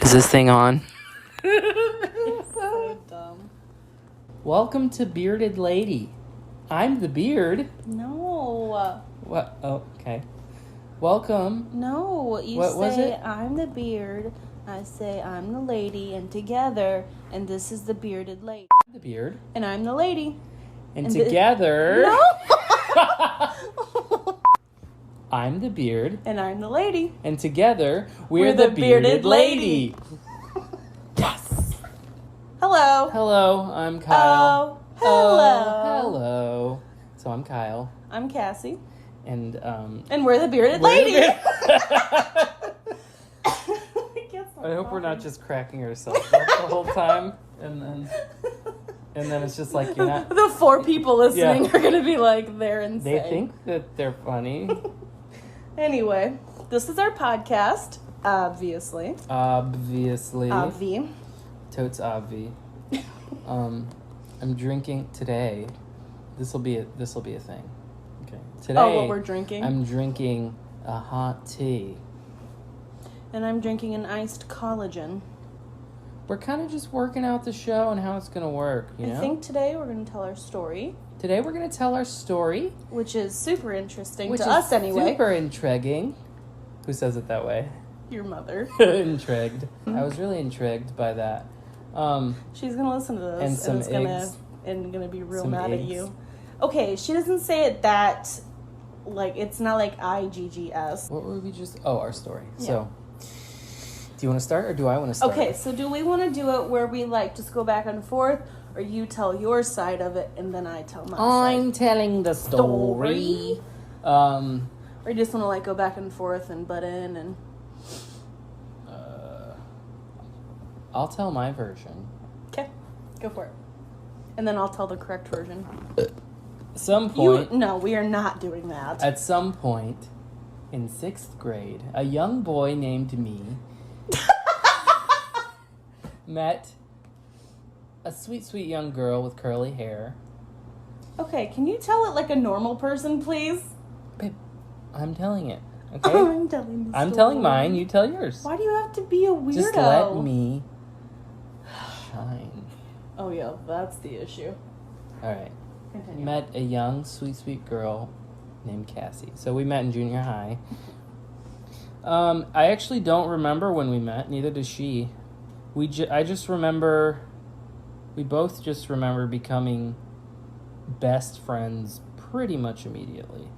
Is this thing on? So dumb. Welcome to Bearded Lady. I'm the beard. No. What? Oh, okay. Welcome. No. You What say was it? I'm the beard. I say I'm the lady, and together, and this is the bearded lady. The beard. And I'm the lady. And together. No. I'm the beard. And I'm the lady. And together, we're the bearded lady. Yes. Hello. Hello, I'm Kyle. Oh, hello. Oh, hello. So I'm Kyle. I'm Cassie. And we're the bearded lady. I hope we're not just cracking ourselves up the whole time, and then it's just like you're not. The 4 people listening Yeah. are gonna be like, they're insane. They think that they're funny. Anyway, this is our podcast, obviously. Obviously. Obvi. Totes obvi. I'm drinking today. This will be a thing. Okay. Today. Oh, what we're drinking. I'm drinking a hot tea. And I'm drinking an iced collagen. We're kind of just working out the show and how it's going to work, you know? I think today we're going to tell our story. Today we're going to tell our story. Which is super interesting Which to is us anyway. super intriguing. Who says it that way? Your mother. Intrigued. I was really intrigued by that. She's going to listen to this. And some it's eggs. gonna be real Some mad eggs. at you. Okay, she doesn't say it that, like, it's not like IGGS. What were we just... Oh, our story. Yeah. So, do you want to start or do I want to start? Okay, so do we want to do it where we, like, just go back and forth, or you tell your side of it and then I tell my I'm side? telling the story. Or you just want to, like, go back and forth and butt in and... I'll tell my version. Okay, go for it. And then I'll tell the correct version. Some point... No, we are not doing that. At some point in 6th grade, a young boy named me met a sweet, sweet young girl with curly hair. Okay, can you tell it like a normal person, please? Babe, I'm telling it, okay? I'm telling the I'm story. telling mine, you tell yours. Why do you have to be a weirdo? Just let me shine. Oh, yeah, that's the issue. All right. Continue. Met a young, sweet, sweet girl named Cassie. So we met in junior high. I actually don't remember when we met. Neither does she. I just remember... We both just remember becoming best friends pretty much immediately.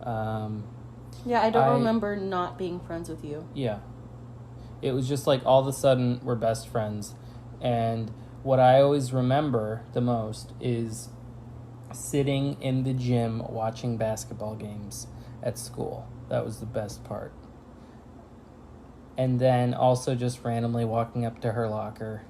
Yeah, I don't remember not being friends with you. Yeah. It was just like all of a sudden we're best friends. And what I always remember the most is sitting in the gym watching basketball games at school. That was the best part. And then also just randomly walking up to her locker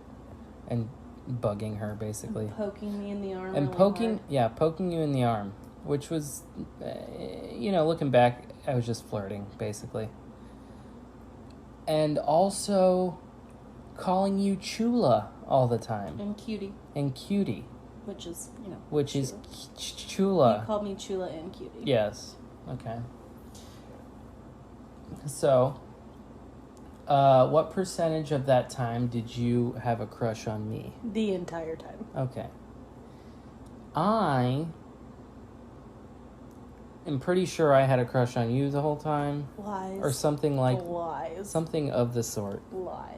and bugging her, basically. And poking me in the arm. And really poking hard. you in the arm, which was, looking back, I was just flirting, basically. And also calling you Chula all the time. And cutie. And cutie. Which is, Which Chula. is Chula. You called me Chula and cutie. Yes. Okay. So, what percentage of that time did you have a crush on me? The entire time. Okay. I am pretty sure I had a crush on you the whole time. Lies. Or something like... Lies. Something of the sort. Lies.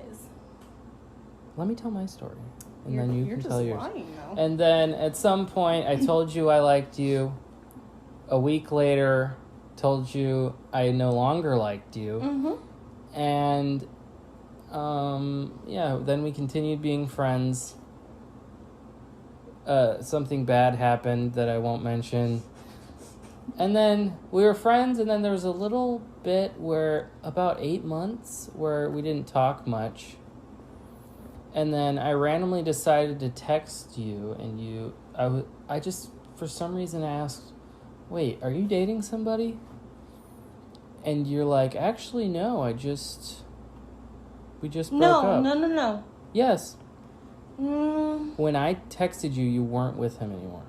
Let me tell my story. And You're then you can just tell yours. lying now. And then at some point, I told you I liked you. A week later, told you I no longer liked you. Mm-hmm. And, then we continued being friends. Something bad happened that I won't mention. And then we were friends, and then there was a little bit where, about 8 months, where we didn't talk much. And then I randomly decided to text you, and I just, for some reason, asked, wait, are you dating somebody? And you're like, actually, no, we just broke up. No. Yes. When I texted you, you weren't with him anymore.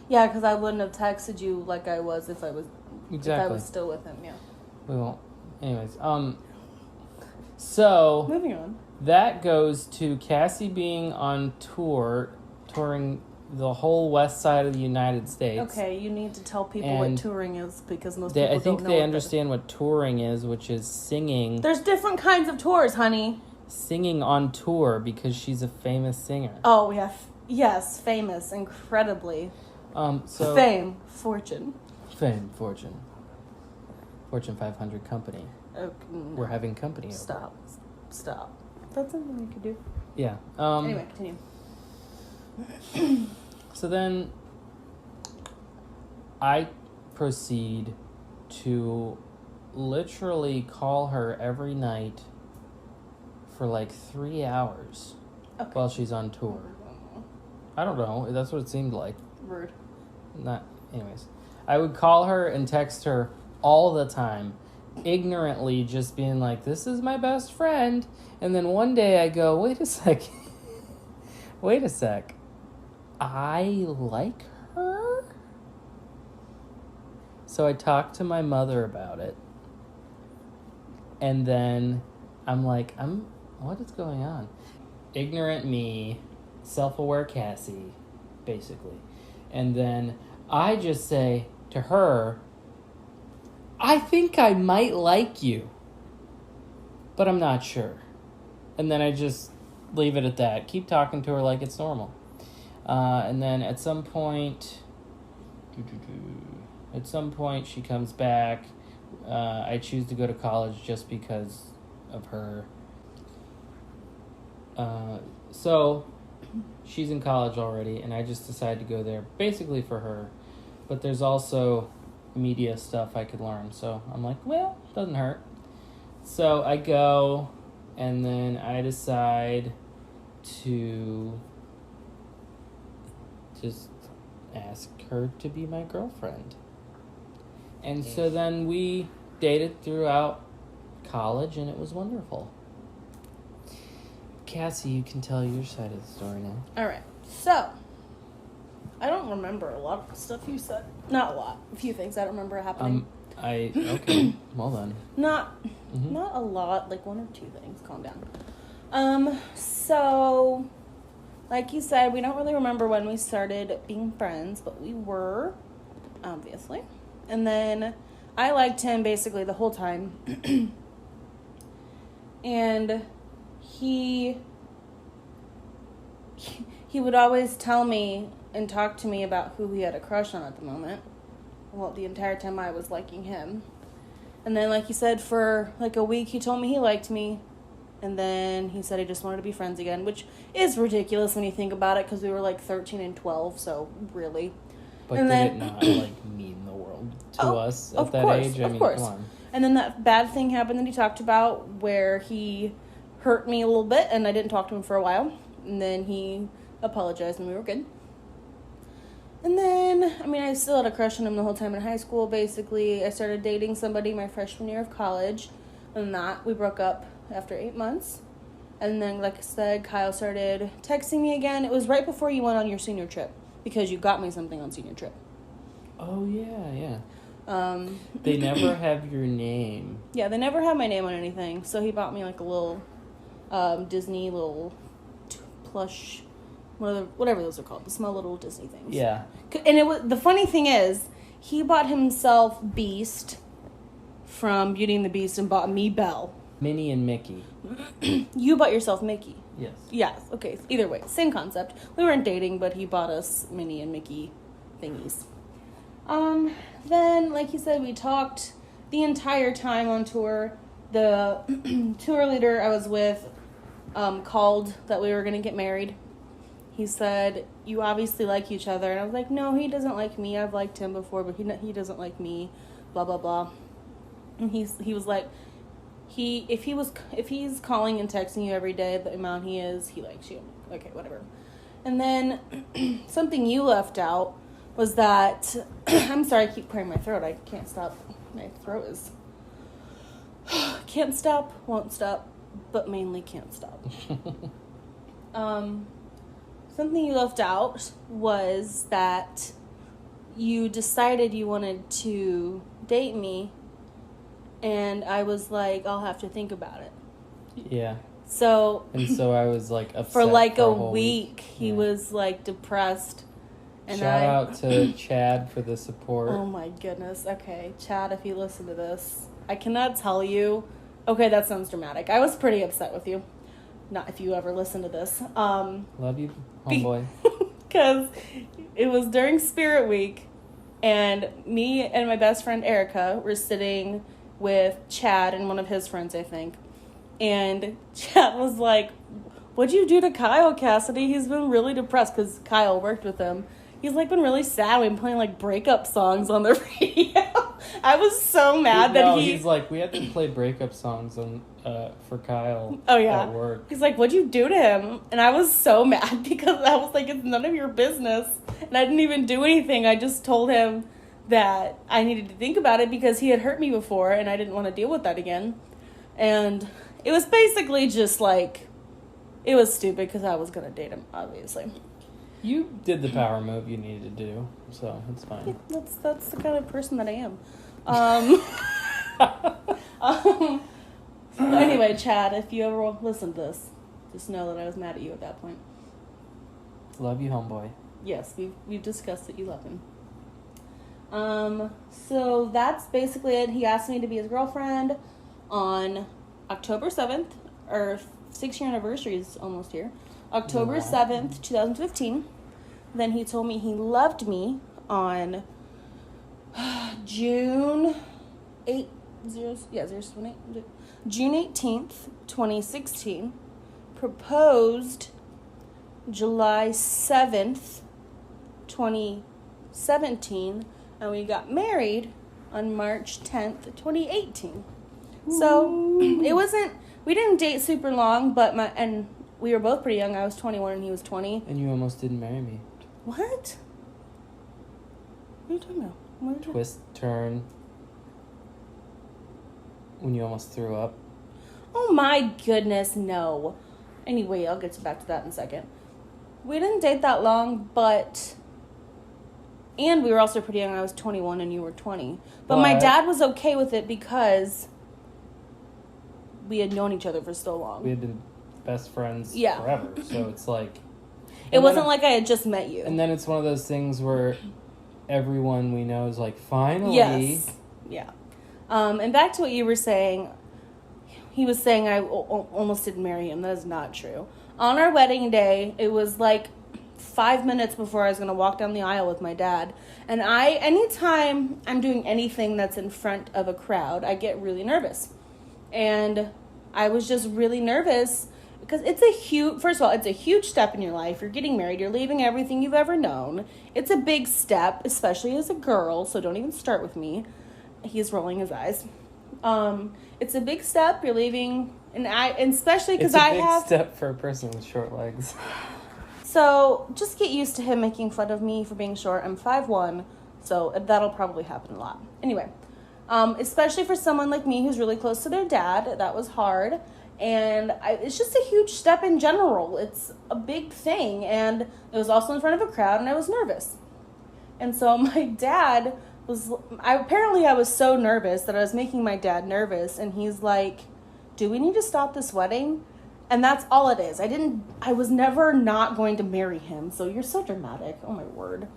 Yeah, because I wouldn't have texted you like I was if I was still with him, yeah. We won't. Anyways, so... Moving on. that goes to Cassie being on touring the whole west side of the United States. Okay, you need to tell people And what touring is because most people don't know. I think they understand what touring is, which is singing. There's different kinds of tours, honey. Singing on tour because she's a famous singer. Oh, yeah. Yes, famous, incredibly. So Fortune. Fortune 500 company. Okay, no. We're having company over. Stop. That's something we could do. Yeah. Anyway, continue. So then I proceed to literally call her every night for like 3 hours while she's on tour. I don't know. That's what it seemed like. Rude. Anyways. I would call her and text her all the time, ignorantly just being like, this is my best friend. And then one day I go, wait a sec. I like her? So I talked to my mother about it. And then I'm like, what is going on? Ignorant me, self-aware Cassie, basically. And then I just say to her, I think I might like you, but I'm not sure. And then I just leave it at that. Keep talking to her like it's normal. And then at some point she comes back. I choose to go to college just because of her. So she's in college already, and I just decided to go there basically for her. But there's also media stuff I could learn. So I'm like, well, doesn't hurt. So I go, and then I decide to just ask her to be my girlfriend. And so then we dated throughout college, and it was wonderful. Cassie, you can tell your side of the story now. All right. So, I don't remember a lot of the stuff you said. Not a lot. A few things I don't remember happening. Okay. Well then. Not a lot. Like 1 or 2 things. Calm down. So, like you said, we don't really remember when we started being friends, but we were, obviously. And then I liked him basically the whole time. And he would always tell me and talk to me about who he had a crush on at the moment. Well, the entire time I was liking him. And then, like you said, for like a week, he told me he liked me. And then he said he just wanted to be friends again, which is ridiculous when you think about it, because we were like 13 and 12, so really. But did it not like mean the world to us at that age? I mean, come on. And then that bad thing happened that he talked about, where he hurt me a little bit, and I didn't talk to him for a while. And then he apologized, and we were good. And then, I still had a crush on him the whole time in high school, basically. I started dating somebody my freshman year of college, and we broke up after 8 months. And then, like I said, Kyle started texting me again. It was right before you went on your senior trip, because you got me something on senior trip. Oh, yeah. They never have your name. Yeah, they never have my name on anything. So he bought me like a little Disney little plush, whatever those are called, the small little Disney things. Yeah. And the funny thing is, he bought himself Beast from Beauty and the Beast and bought me Belle. Minnie and Mickey. You bought yourself Mickey. Yes. Yes. Okay. Either way, same concept. We weren't dating, but he bought us Minnie and Mickey thingies. Then, like you said, we talked the entire time on tour. The tour leader I was with called that we were going to get married. He said, you obviously like each other. And I was like, no, he doesn't like me. I've liked him before, but he doesn't like me. Blah, blah, blah. And he was like, if he's calling and texting you every day the amount he likes you. Okay, whatever. And then something you left out was that I'm sorry, I keep clearing my throat. I can't stop. My throat is can't stop, won't stop, but mainly can't stop. Something you left out was that you decided you wanted to date me, and I was like, I'll have to think about it. Yeah. So And so I was like upset for like a whole week, he was like depressed. And Shout out to Chad for the support. Oh my goodness. Okay, Chad, if you listen to this, I cannot tell you. Okay, that sounds dramatic. I was pretty upset with you. Not if you ever listen to this. Love you, homeboy. Because it was during Spirit Week, and me and my best friend Erica were sitting with Chad and one of his friends, I think. And Chad was like, "What'd you do to Kyle, Cassidy? He's been really depressed," because Kyle worked with him. He's like been really sad. We've been playing like breakup songs on the radio. I was so mad he's like, we had to play breakup songs on for Kyle. Oh yeah, at work. He's like, "What'd you do to him?" And I was so mad because I was like, "It's none of your business," and I didn't even do anything. I just told him that I needed to think about it because he had hurt me before, and I didn't want to deal with that again. And it was basically just like, it was stupid because I was gonna date him, obviously. You did the power move you needed to do, so it's fine. Yeah, that's the kind of person that I am. Anyway, Chad, if you ever listen to this, just know that I was mad at you at that point. Love you, homeboy. Yes, we've discussed that you love him. So that's basically it. He asked me to be his girlfriend on October 7th, our 6-year anniversary is almost here. October 7th, 2015. Then he told me he loved me on June 18th, 2016. Proposed July 7th, 2017. And we got married on March 10th, 2018. So it wasn't, we didn't date super long, but we were both pretty young. I was 21 and he was 20. And you almost didn't marry me. What? What are you talking about? Twist, turn. When you almost threw up. Oh my goodness, no. Anyway, I'll get back to that in a second. We didn't date that long, and we were also pretty young. I was 21 and you were 20. But my dad was okay with it because we had known each other for so long. We had been best friends forever. So it's like... It wasn't like I had just met you. And then it's one of those things where everyone we know is like, finally. Yes. Yeah. And back to what you were saying. He was saying I almost didn't marry him. That is not true. On our wedding day, it was like 5 minutes before I was going to walk down the aisle with my dad. And anytime I'm doing anything that's in front of a crowd, I get really nervous. And I was just really nervous because it's a huge step in your life. You're getting married. You're leaving everything you've ever known. It's a big step, especially as a girl. So don't even start with me. He's rolling his eyes. It's a big step. You're leaving, and especially because I have... It's a big step for a person with short legs. So just get used to him making fun of me for being short. I'm 5'1", so that'll probably happen a lot. Anyway, especially for someone like me who's really close to their dad, that was hard. And it's just a huge step in general. It's a big thing. And it was also in front of a crowd, and I was nervous. And so my dad I was so nervous that I was making my dad nervous. And he's like, "Do we need to stop this wedding?" And that's all it is. I was never not going to marry him. So you're so dramatic. Oh my word.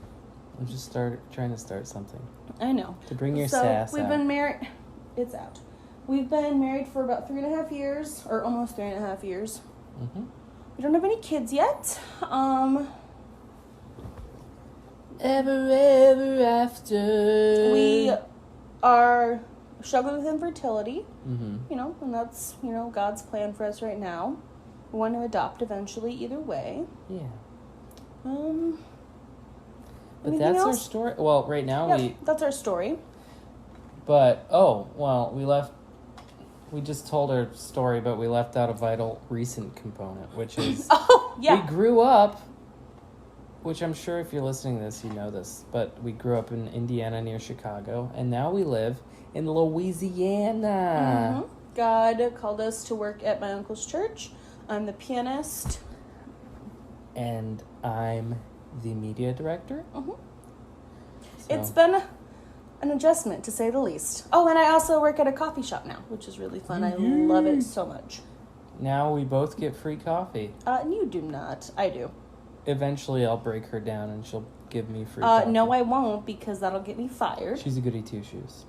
I'm just trying to start something. I know. To bring your sass we've out. been married. It's out. We've been married for about 3.5 years, or almost 3.5 years. Mm-hmm. We don't have any kids yet. Ever after. We are struggling with infertility. Mm-hmm. And that's, God's plan for us right now. We want to adopt eventually either way. Yeah. But that's else? our story. Well, right now that's our story. But, we just told our story, but we left out a vital recent component, which is... Oh, yeah. We grew up, which I'm sure if you're listening to this, you know this, but we grew up in Indiana near Chicago, and now we live in Louisiana. Mm-hmm. God called us to work at my uncle's church. I'm the pianist. And I'm the media director. Mm-hmm. So. It's been an adjustment, to say the least. Oh, and I also work at a coffee shop now, which is really fun. I love it so much. Now we both get free coffee. You do not. I do. Eventually, I'll break her down and she'll give me free coffee. No, I won't, because that'll get me fired. She's a goody two-shoes.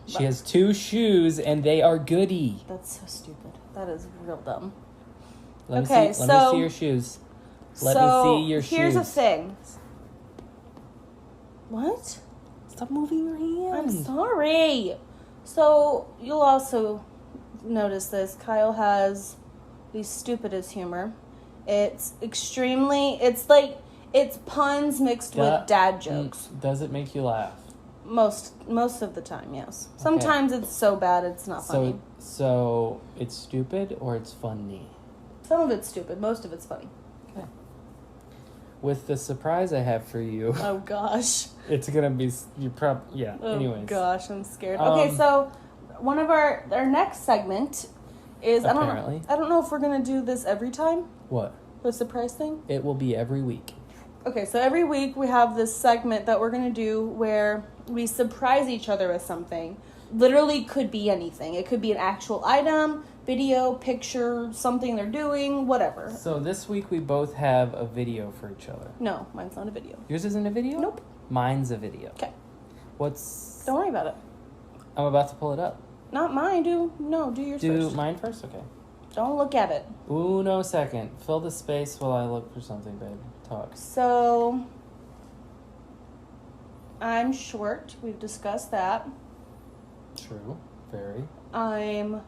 She has 2 shoes, and they are goody. That's so stupid. That is real dumb. Let me see your shoes. Let me see your shoes. Here's the thing. What? Stop moving your hand. I'm sorry. So, you'll also notice this. Kyle has the stupidest humor. It's puns mixed with dad jokes. Does it make you laugh? Most of the time, yes. Sometimes it's so bad it's not funny. So it's stupid or it's funny? Some of it's stupid. Most of it's funny. Okay. With the surprise I have for you. Oh gosh. It's gonna be anyways. Oh gosh, I'm scared. Okay, so one of our next segment is apparently. I don't know if we're gonna do this every time. What? The surprise thing? It will be every week. Okay, so every week we have this segment that we're going to do where we surprise each other with something. Literally could be anything. It could be an actual item, video, picture, something they're doing, whatever. So this week we both have a video for each other. No, mine's not a video. Yours isn't a video? Nope. Mine's a video. Okay. Don't worry about it. I'm about to pull it up. Not mine. Do yours first. Do mine first? Okay. Don't look at it. Uno second. Fill the space while I look for something, babe. Talk. So, I'm short. We've discussed that. True. Very. I'm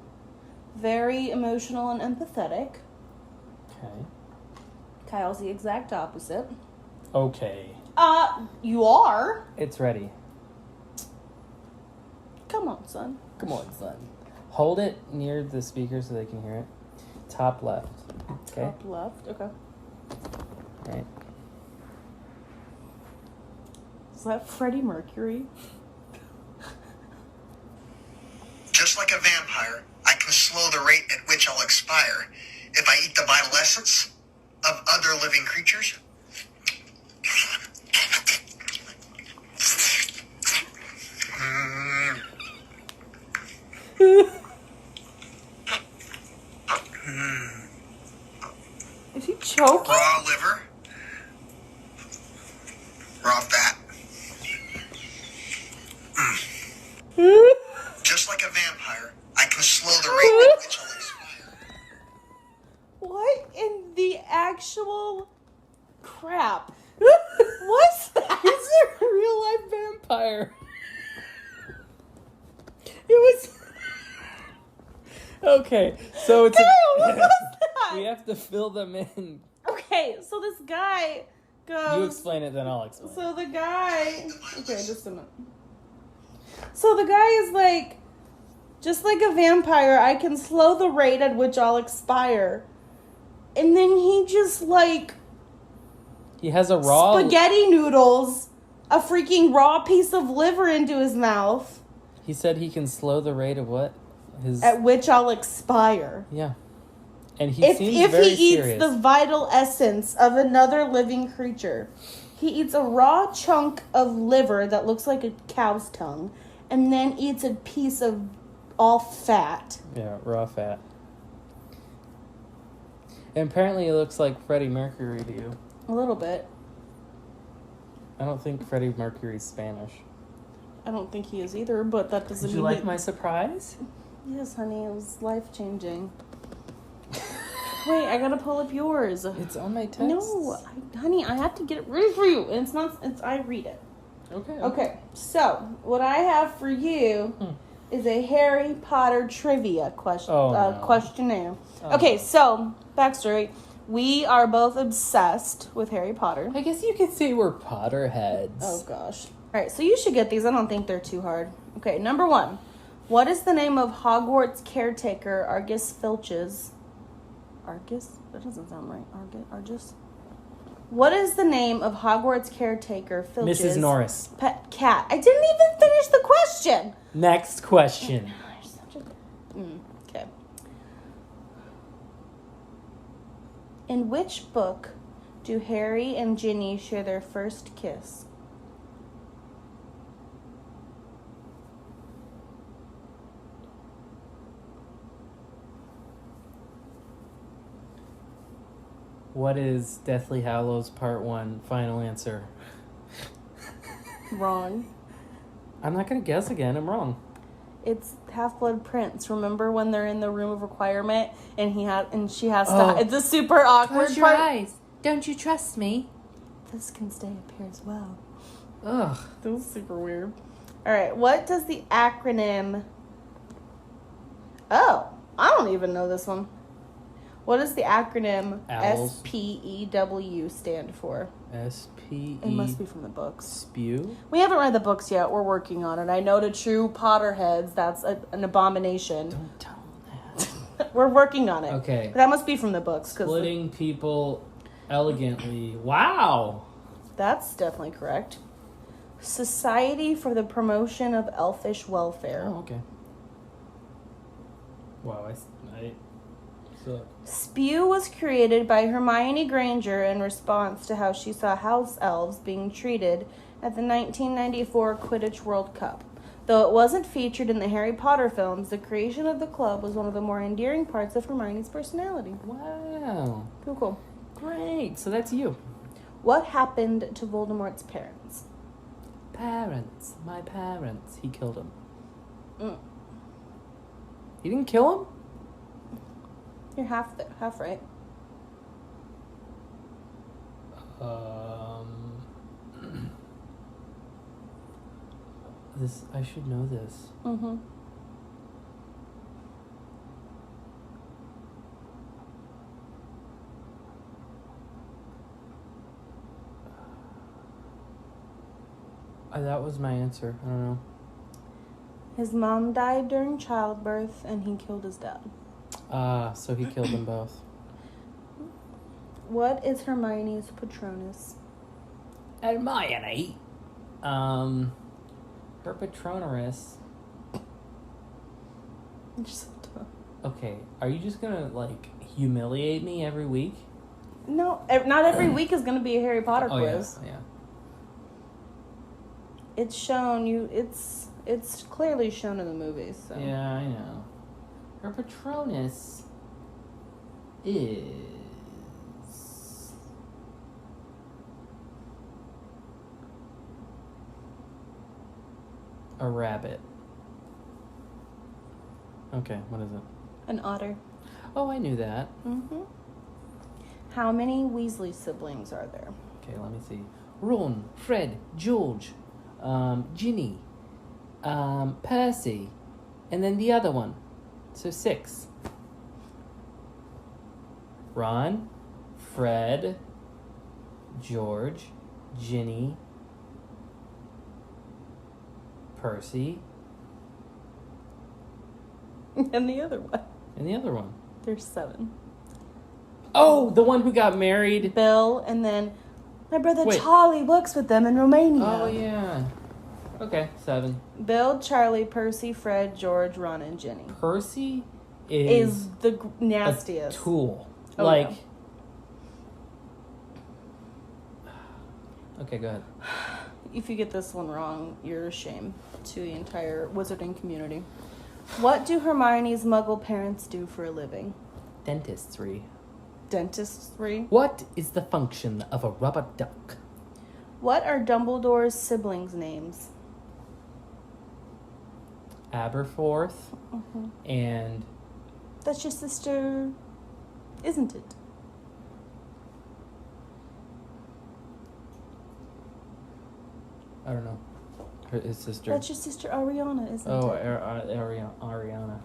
very emotional and empathetic. Okay. Kyle's the exact opposite. Okay. You are? It's ready. Come on, son. Come on, son. Hold it near the speaker so they can hear it. Top left. Okay. Top left. Okay. Right. Is that Freddie Mercury? Just like a vampire, I can slow the rate at which I'll expire if I eat the vital essence of other living creatures. Is he choking? Raw liver. Raw fat. Just like a vampire, I can slow the rate at which I'll expire. What in the actual crap? What's that? He's a real life vampire. It was... Okay, so it's... Kyle, what was that? We have to fill them in. Okay, so this guy goes... You explain it, then I'll explain. So the guy... Okay, just a minute. So the guy is like, just like a vampire, I can slow the rate at which I'll expire. And then he just like... He has a raw... Spaghetti noodles, a freaking raw piece of liver into his mouth. He said he can slow the rate of what? At which I'll expire. Yeah. And he If seems he very eats serious. the vital essence of another living creature. He eats a raw chunk of liver that looks like a cow's tongue, and then eats a piece of all fat. Yeah, raw fat. And apparently it looks like Freddie Mercury to you. A little bit. I don't think Freddie Mercury's Spanish. I don't think he is either, but that doesn't Did mean... you like my surprise? Yes, honey, it was life-changing. Wait, I gotta pull up yours. It's on my text. No, honey, I have to get it ready for you. And I read it. Okay, so what I have for you is a Harry Potter trivia questionnaire. Oh. Okay, so, backstory. We are both obsessed with Harry Potter. I guess you could say we're Potterheads. Oh, gosh. All right, so you should get these. I don't think they're too hard. Okay, number 1. What is the name of Hogwarts caretaker Argus Filch's... Argus? That doesn't sound right. Argus? What is the name of Hogwarts caretaker Filch's... Mrs. Norris. Pet cat. I didn't even finish the question. Next question. Okay. In which book do Harry and Ginny share their first kiss? What is Deathly Hallows Part 1? Final answer. Wrong. I'm not going to guess again. I'm wrong. It's Half-Blood Prince. Remember when they're in the room of requirement and she has Oh. to... It's a super awkward Close your part. eyes. Don't you trust me? This can stay up here as well. Ugh. That was super weird. All right. What does the acronym... Oh, I don't even know this one. What does the acronym Owls. SPEW stand for? S-P-E... It must be from the books. Spew? We haven't read the books yet. We're working on it. I know to true Potterheads, that's an abomination. Don't tell them that. We're working on it. Okay. But that must be from the books. Splitting people elegantly. Wow. That's definitely correct. Society for the Promotion of Elfish Welfare. Oh, okay. Wow, I suck. Spew was created by Hermione Granger in response to how she saw house elves being treated at the 1994 Quidditch World Cup. Though it wasn't featured in the Harry Potter films, the creation of the club was one of the more endearing parts of Hermione's personality. Wow. Cool. Great. So that's you. What happened to Voldemort's parents? Parents. My parents. He killed him. Mm. He didn't kill him? You're half right. I should know this. Mm-hmm. That was my answer. I don't know. His mom died during childbirth, and he killed his dad. So he killed them both. What is Hermione's Patronus? Hermione. Her Patronus. You're so dumb. Okay, are you just gonna humiliate me every week? No, not every week is going to be a Harry Potter quiz. Yeah. It's shown you. It's clearly shown in the movies. So. Yeah, I know. Her Patronus is a rabbit. Okay, what is it? An otter. Oh, I knew that. Mm-hmm. How many Weasley siblings are there? Okay, let me see. Ron, Fred, George, Ginny, Percy, and then the other one. So 6. Ron, Fred, George, Ginny, Percy, And the other one. and the other one. There's 7. Oh, the one who got married. Bill, and then my brother Wait. Charlie works with them in Romania. Oh, yeah. Okay, 7. Bill, Charlie, Percy, Fred, George, Ron, and Ginny. Percy Is the a nastiest. tool. Oh, like. yeah. Okay, go ahead. If you get this one wrong, you're a shame to the entire wizarding community. What do Hermione's muggle parents do for a living? Dentistry. Dentistry. What is the function of a rubber duck? What are Dumbledore's siblings' names? Aberforth and That's your sister, isn't it? I don't know. His sister. That's your sister Ariana, isn't Oh, it? Ariana.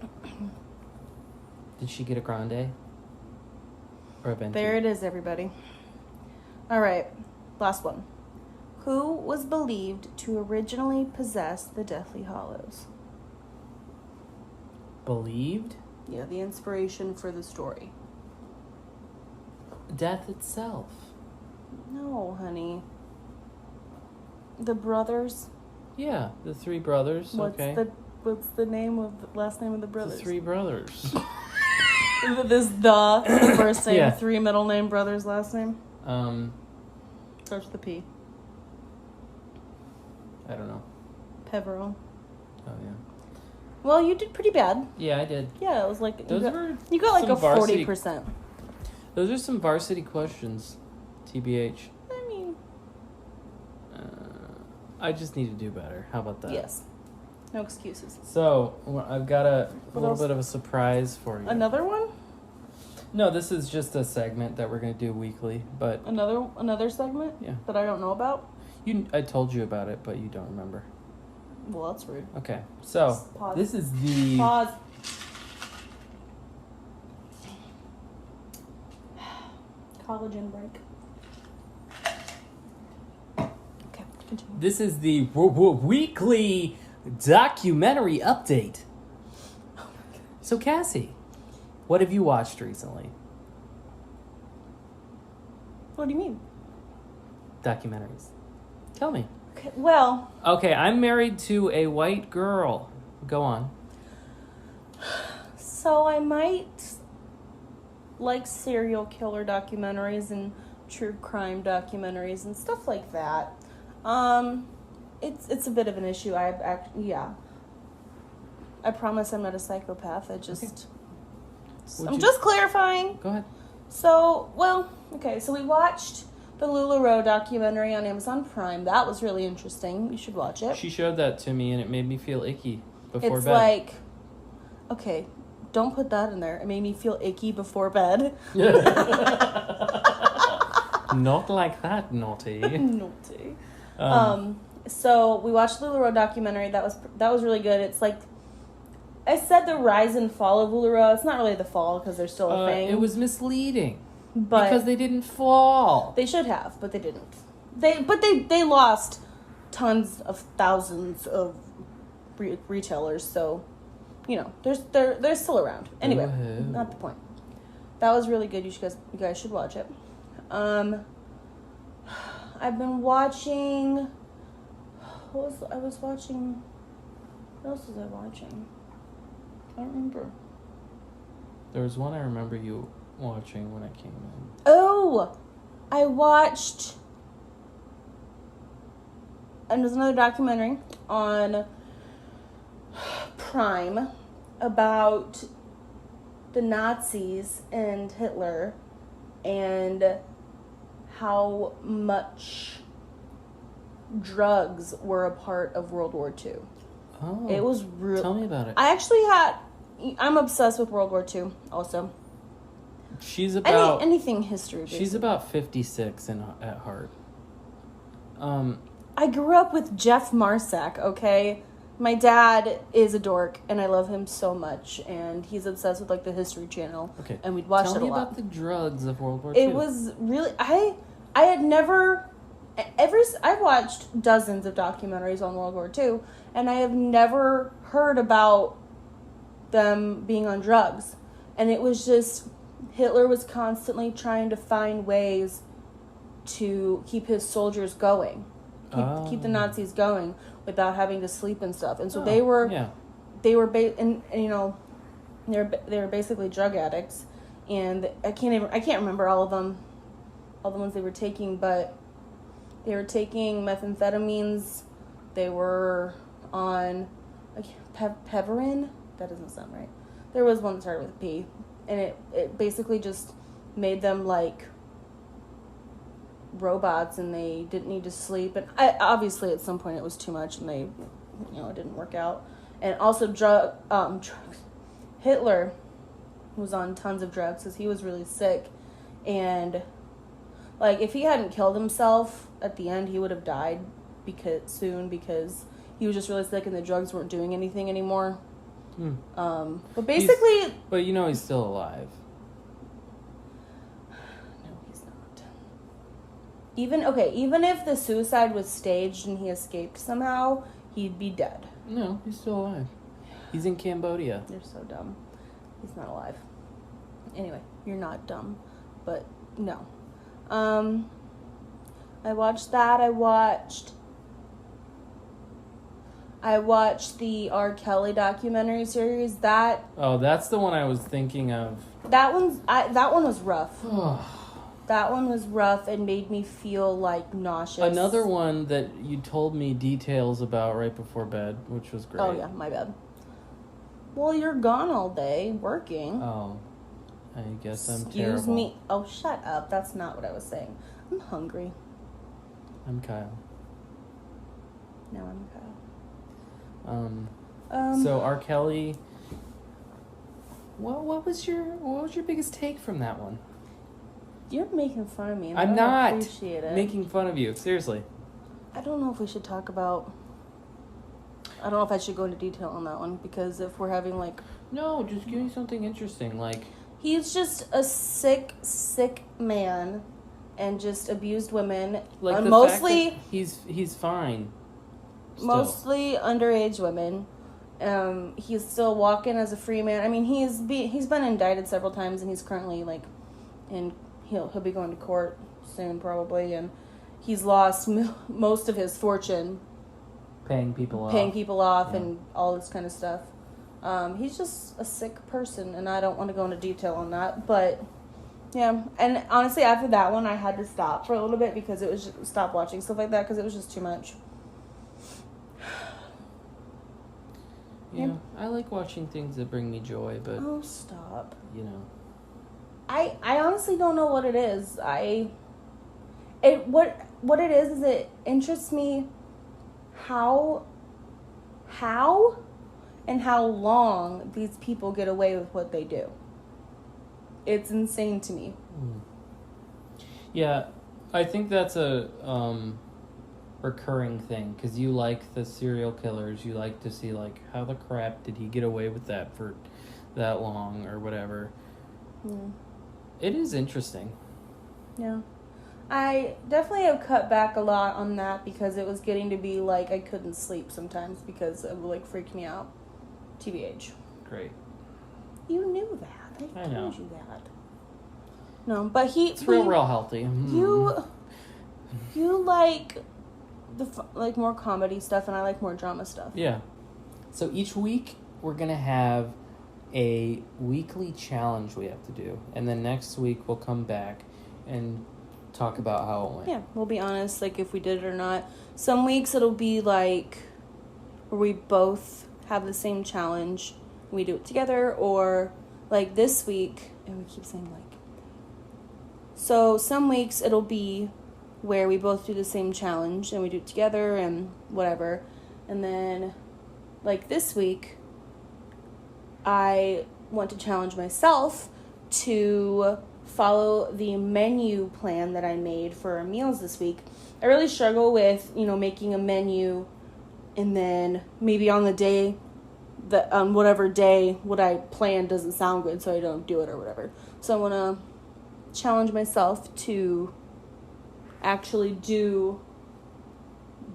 Did she get a grande? Or a venti? There it is, everybody. All right, last one. Who was believed to originally possess the Deathly Hallows? Believed? Yeah, the inspiration for the story. Death itself. No, honey. The brothers. Yeah, the 3 brothers. What's okay. the last name of the The brothers? 3 brothers. the first name, Yeah. 3 middle name, brothers last name. I Starts with a P. don't know. Peveril. Oh yeah. Well, you did pretty bad. Yeah, I did. Yeah, it was like Those you got like some a varsity- 40%. Those are some varsity questions, TBH. I mean, I just need to do better. How about that? yes. No excuses. So, I've got a What little else? bit of a surprise for you. Another one? No, this is just a segment that we're going to do weekly, but Another segment? Yeah. That I don't know about? I told you about it, but you don't remember. Well, that's rude. Okay, so Pause. this is the... Pause. Collagen break. Okay, continue. This is the weekly documentary update. So, Cassie, what have you watched recently? What do you mean? Documentaries. Tell me. Okay, well, Okay, I'm married to a white girl. Go on. so I might like serial killer documentaries and true crime documentaries and stuff like that. It's a bit of an issue. I promise I'm not a psychopath. I'm just clarifying. Go ahead. So, so we watched the Lularoe documentary on Amazon Prime. That was really interesting. You should watch it. She showed that to me, and it made me feel icky before It's bed. like, okay, don't put that in there. It made me feel icky before bed. Not like that, naughty. Naughty. So we watched the Lularoe documentary. That was really good. It's like, I said the rise and fall of Lularoe. It's not really the fall because they're still a thing. It was misleading but because they didn't fall. they should have, but they didn't. They lost tons of thousands of retailers. So, they're still around. Anyway, Whoa. not the point. That was really good. You guys should watch it. I've been watching. What else was I watching? I don't remember. There was one I remember you watching when I came in. Oh, I watched. And there's another documentary on Prime about the Nazis and Hitler and how much drugs were a part of World War II. Oh, It was real. Tell me about it. I'm obsessed with World War II also. She's about Anything history. Basically. she's about 56 at heart. I grew up with Jeff Marsack, okay? My dad is a dork, and I love him so much, and he's obsessed with, like, the History Channel. Okay. And we'd watch it a lot. Tell me about the drugs of World War II. It was really... I had never... I've watched dozens of documentaries on World War II, and I have never heard about them being on drugs. And it was just... Hitler was constantly trying to find ways to keep his soldiers going. Keep the Nazis going without having to sleep and stuff. And so they were basically drug addicts, and I can't remember all of them, all the ones they were taking, but they were taking methamphetamines. They were on Peverin. That doesn't sound right. There was one that started with P, and it basically just made them like robots, and they didn't need to sleep. And obviously at some point it was too much, and they, it didn't work out. And also drugs. Hitler was on tons of drugs because he was really sick, and like if he hadn't killed himself at the end, he would have died because he was just really sick and the drugs weren't doing anything anymore. But basically, but he's still alive. No, he's not. Even if the suicide was staged and he escaped somehow, he'd be dead. No, he's still alive. He's in Cambodia. You're so dumb. He's not alive. Anyway, you're not dumb, but no. I watched that. I watched the R. Kelly documentary series. That's the one I was thinking of. That one was rough. That one was rough and made me feel like nauseous. Another one that you told me details about right before bed, which was great. Oh yeah, my bad. Well, you're gone all day working. Oh, I guess I'm Excuse terrible. me. Oh, shut up. That's not what I was saying. I'm hungry. I'm Kyle. No, I'm Kyle. So R. Kelly. What was your biggest take from that one? You're making fun of me. And I'm I don't not appreciate it. making fun of you. Seriously. I don't know if we should talk about. I don't know if I should go into detail on that one because if we're having like. No, just give me something interesting. Like. He's just a sick man, and just abused women. Like the mostly. fact that he's fine. Still. Mostly underage women. He's still walking as a free man. I mean, he's been indicted several times, and he's currently like, he'll be going to court soon probably, and he's lost most of his fortune. Paying people off, and all this kind of stuff. He's just a sick person, and I don't want to go into detail on that, but yeah. And honestly, after that one, I had to stop for a little bit because it was just, stop watching stuff like that because it was just too much. Yeah, I like watching things that bring me joy, but oh, stop. You know, I honestly don't know what it is. What it is it interests me how and how long these people get away with what they do. It's insane to me. Yeah, I think that's a recurring thing because you like the serial killers. You like to see like how the crap did he get away with that for that long or whatever. Yeah. It is interesting. Yeah. I definitely have cut back a lot on that because it was getting to be like I couldn't sleep sometimes because it would like freak me out. TBH. Great. You knew that. I know. told you that. No, but it's real healthy. You like like more comedy stuff, and I like more drama stuff. Yeah. So each week we're gonna have a weekly challenge we have to do, and then next week we'll come back and talk about how it went. Yeah, we'll be honest, like if we did it or not. Some weeks it'll be like where we both have the same challenge, we do it together, or like this week, and we keep saying like. So some weeks it'll be where we both do the same challenge and we do it together and whatever. And then like this week, I want to challenge myself to follow the menu plan that I made for our meals this week. I really struggle with, making a menu and then maybe on the day, on whatever day what I plan doesn't sound good, so I don't do it or whatever. So I want to challenge myself to actually do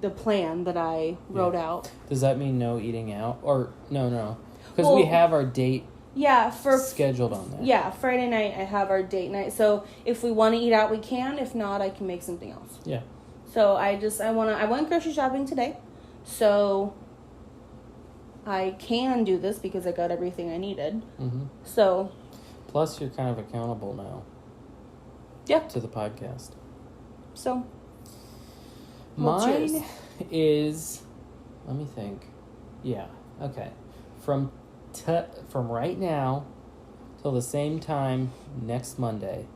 the plan that I wrote out. Does that mean no eating out? Or no. Because we have our date scheduled on there. Yeah, Friday night I have our date night. So if we want to eat out, we can. If not, I can make something else. Yeah. So I went grocery shopping today. So I can do this because I got everything I needed. Mm-hmm. So. Plus, you're kind of accountable now. Yeah. To the podcast. So. Mine is. Let me think. Yeah. Okay. From right now till the same time next Monday.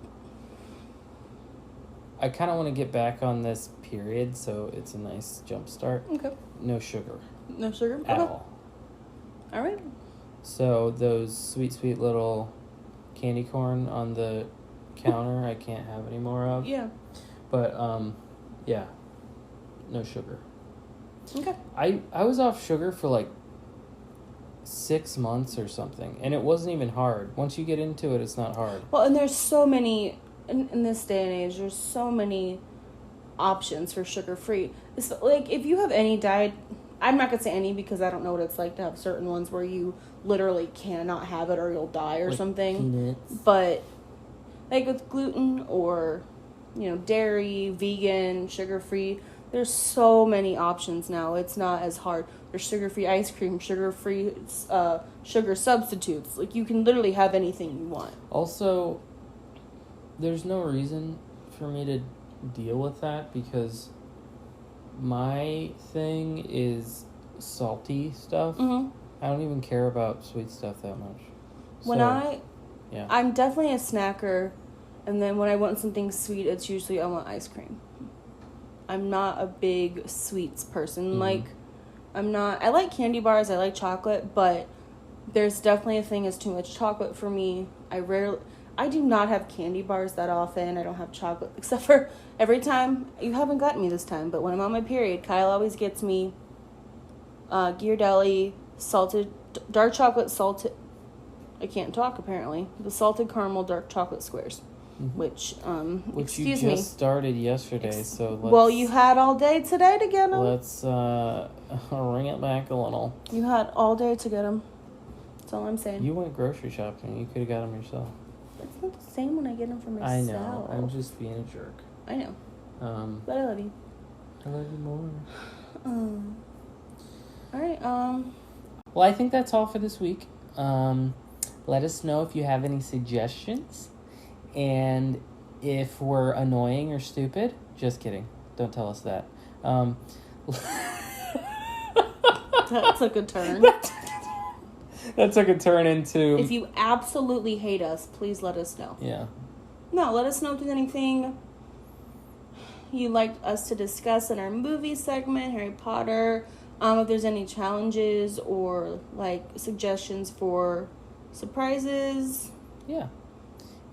I kind of want to get back on this period, so it's a nice jump start. Okay. No sugar. No sugar? At all. All right. So those sweet, sweet little candy corn on the counter, I can't have any more of. Yeah. But, yeah. No sugar. Okay. I was off sugar for like 6 months or something, and it wasn't even hard. Once you get into it, it's not hard. Well, and there's so many, in this day and age, there's so many options for sugar-free. It's like, if you have any diet, I'm not going to say any because I don't know what it's like to have certain ones where you literally cannot have it or you'll die or like something. Peanuts. But, like with gluten or, dairy, vegan, sugar-free, there's so many options now. It's not as hard. There's sugar-free ice cream, sugar-free sugar substitutes. Like, you can literally have anything you want. Also, there's no reason for me to deal with that because my thing is salty stuff. Mm-hmm. I don't even care about sweet stuff that much. When I Yeah. I'm definitely a snacker, and then when I want something sweet, it's usually I want ice cream. I'm not a big sweets person. Mm-hmm. Like, I like candy bars, I like chocolate, but there's definitely a thing as too much chocolate for me. I do not have candy bars that often. I don't have chocolate, except for every time, you haven't gotten me this time, but when I'm on my period, Kyle always gets me Ghirardelli dark chocolate salted, I can't talk apparently, the salted caramel dark chocolate squares, which excuse you me. just started yesterday, so let's... Well, you had all day today to get them. Let's ring it back a little. You had all day to get them. That's all I'm saying. You went grocery shopping. You could have got them yourself. It's not the same when I get them for myself. I know. I'm just being a jerk. I know. But I love you. I love you more. All right. Well, I think that's all for this week. Let us know if you have any suggestions. And if we're annoying or stupid. Just kidding. Don't tell us that. That took a turn. That took a turn into... If you absolutely hate us, please let us know. Yeah. No, let us know if there's anything you'd like us to discuss in our movie segment, Harry Potter. If there's any challenges or, like, suggestions for surprises. Yeah.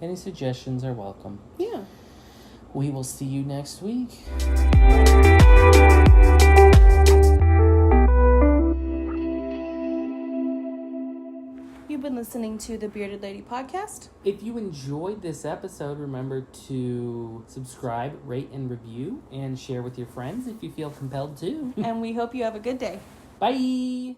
Any suggestions are welcome. Yeah. We will see you next week. You've been listening to the Bearded Lady Podcast. If you enjoyed this episode, remember to subscribe, rate, and review, and share with your friends if you feel compelled to. And we hope you have a good day. Bye!